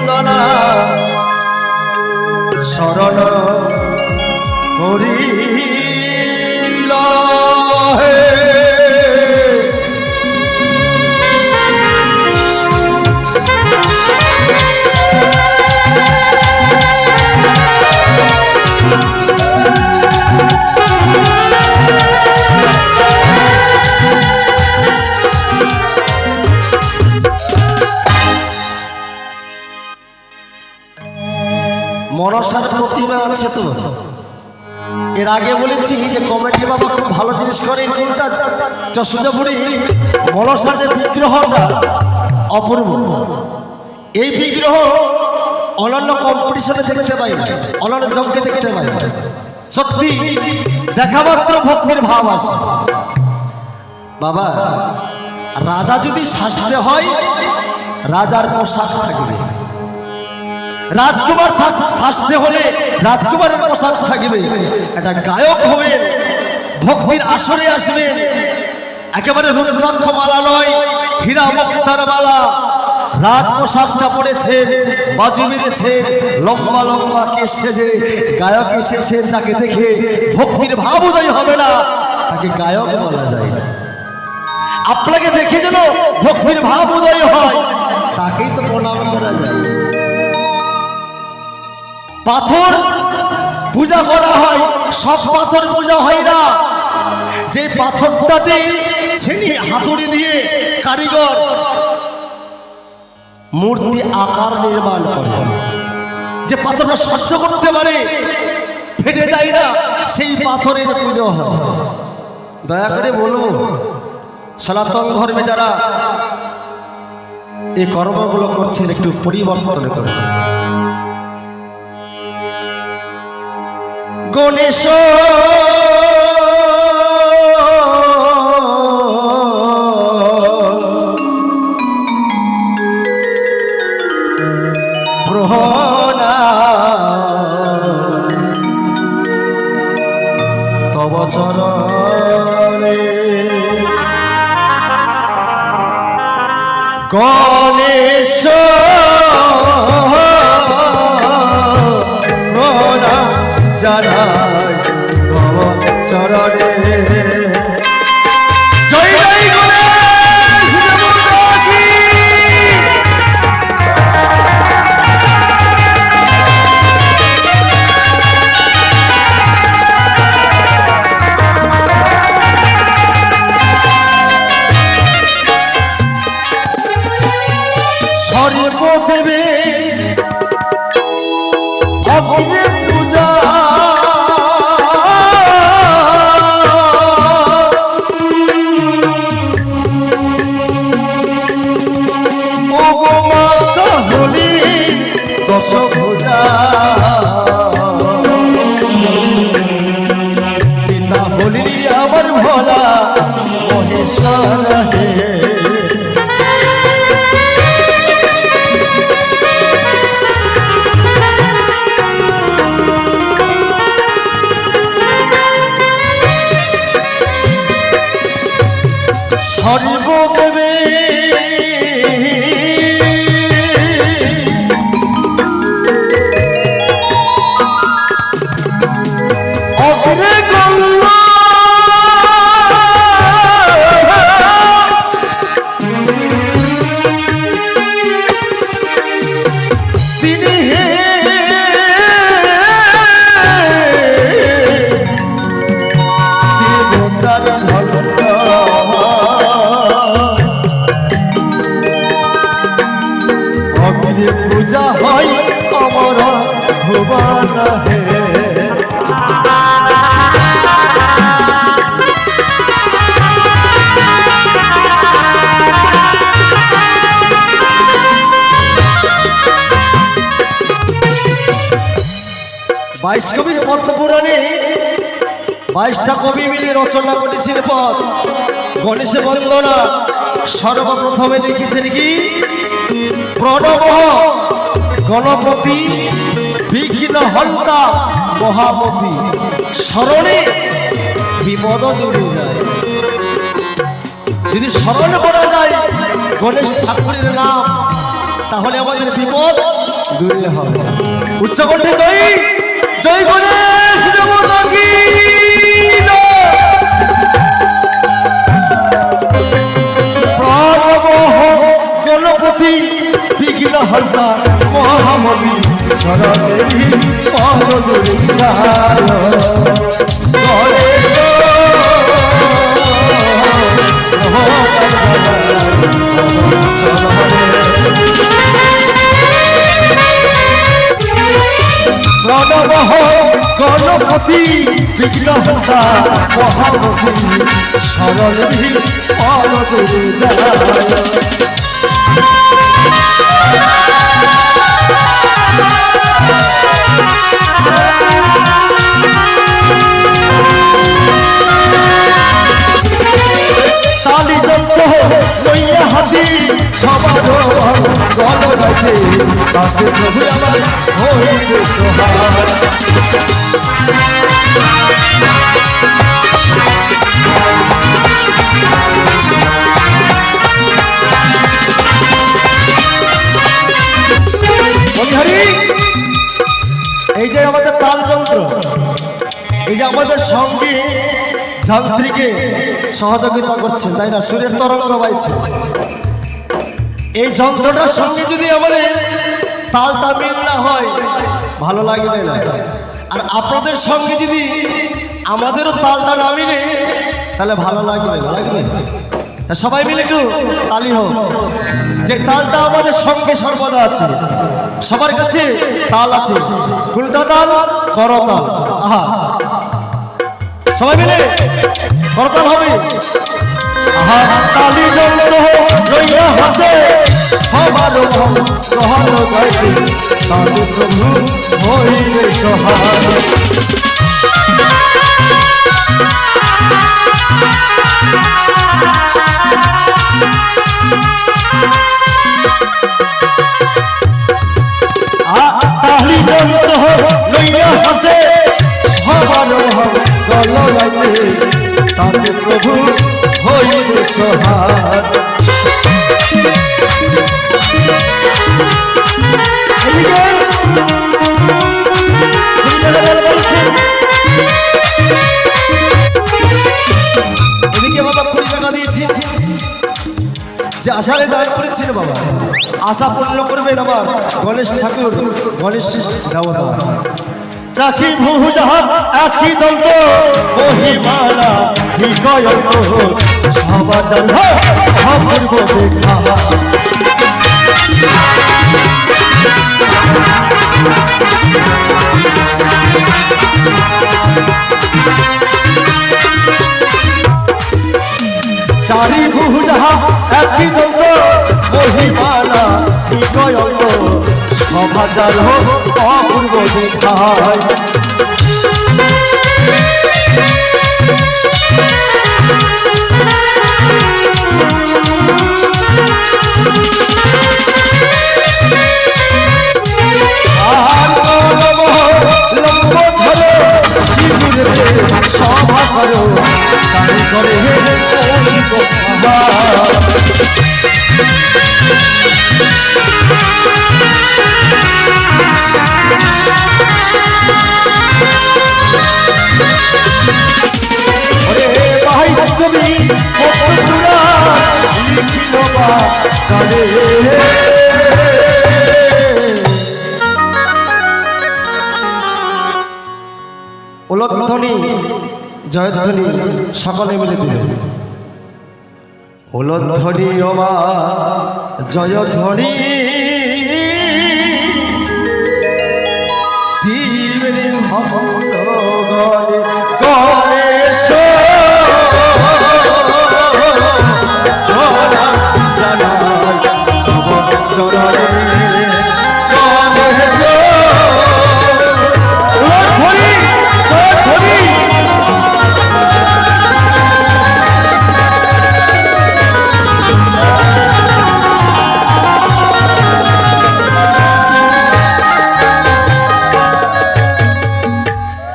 বন্দনা শরণ করিল হে। মনসার প্রতিমা আছে তো, এর আগে বলেছি যে কমিটি বাবা খুব ভালো জিনিস করেন কোনটা, যশোদাপুরী মনসার যে বিগ্রহটা অপূর্ব। এই বিগ্রহ অন্যান্য কম্পিটিশনে দেখতে পাই না, অন্যান্য যজ্ঞে দেখতে পাই না। সত্যি দেখা মাত্র ভক্তির ভাব আসে। বাবা রাজা যদি সাজতে হয় রাজার পোশাক থাকবে, রাজকুমার সাজতে হলে রাজকুমারের পোশাক থাকবে, একটা গায়ক হবেন, ভক্তির আসরে আসবেন, একেবারে রুদ্রাক্ষ মালা নয় হীরা মুক্তার মালা রাজ পোশাকটা পড়েছেন, বাজু বেঁধেছেন, লম্বা লম্বা কেশ সেজে গায়ক এসেছেন, তাকে দেখে ভক্তির ভাব উদয় হবে না, তাকে গায়ক বলা যায় না। আপনাকে দেখে যেন ভক্তির ভাব উদয় হয়, তাকেই তো প্রণাম করা যায়। পাথর পূজা করা হয়, সব পাথর পূজা হয় না। যে পাথরটাতে ছেনি হাতুড়ি দিয়ে কারিগর মূর্তি আকার নির্মাণ করে, যে পাথরটা সহ্য করতে পারে, ফেটে যায় না, সেই পাথরের পুজো হয়। দয়া করে বলবো সনাতন ধর্মে যারা এই কর্মগুলো করছেন একটু পরিবর্তন করুন। গণেশ প্রহনা তব চরণে, গণেশ প্রণাম জানাই তব চরণে। জয় জয় গণেশ দেবতা কি। সর্বদেবে অগ্নি পূজা ওগমাতা হলি দশভুজা, পিতা হলি আমার ভোলা মহেশ্বর হে। সর্বদেবে অগ্রে গঙ্গা তিনি হে দেবতার ধন্য, পূজা হয় অমর ভুবন হে। বাইশ কবির পদ্মপুরাণে 22টা কবি মিলে রচনা করেছিল পদ গণেশ বন্দনা। সর্বপ্রথমে লিখেছেন কি, প্রণব গণপতি বিঘ্ন হন্তা মহামতি, স্মরণে বিপদ দূরে যায়। যদি স্মরণ করা যায় গণেশ ঠাকুরের নাম, তাহলে আমাদের বিপদ দূরে হবে। উচ্চকণ্ঠে জয় জয় গণেশ দেবতা কি গণপতি বিঘ্ন হর্তা মহামতি শরণেরি পদ দুর্গায় গণেশ প্রণবহ গণপতি বিঘ্নহর্তা মহামতি শরণেরি পদ দুর্গায় তালি যন্ত্র লইয়া হাতি সবার গল গাইছে তাকে প্রভু আমার হইতে সোহার এই যে আমাদের তাল যন্ত্র, এই যে আমাদের সঙ্গে যান্ত্রিকে সহযোগিতা করছে, তাই না? সুরের তরঙ্গ বাইছে। এই যন্ত্রটার সঙ্গে যদি আমাদের তালটা মিল না হয় ভালো লাগবে না। আর আপনাদের সঙ্গে যদি আমাদেরও তালটা না মিলে তাহলে ভালো লাগবে না, লাগবে? সবাই মিলে একটু তালি হোক, যে তালটা আমাদের সঙ্গে সর্বদা আছে। সবার কাছে তাল আছে, উল্টা তাল করতাল। আহা, সবাই মিলে করতাল হবে। আহা, তালি যন্ত্র লইয়া হাতে সবার গ্রহণ গাইতে তালে প্রভু হইলে সহায়। তালি যন্ত্র লইয়া হাতে সবার গল গাইতে তালে প্রভু হইলে সহায়। এদিকে বাবা 20 টাকা দিয়েছি, যে আশারে দান করেছিল বাবা, আশা পূর্ণ করবেন আমার গণেশ ঠাকুর, গণেশ দেবতা। চাকি ভূ যাহা একই দন্ত মহিমালা বিকয়ন্ত সবার জান অপূর্ব দেখা। চারি ভূ যাহা একই দন্ত মহিমালা বিকয়ন্ত সবার জান অপূর্ব দেখায়। সভা করো তাই করে উলধ্বনি জয়ধ্বনি সকলে মিলে দিলে। উলধ্বনি ও মা জয়ধ্বনি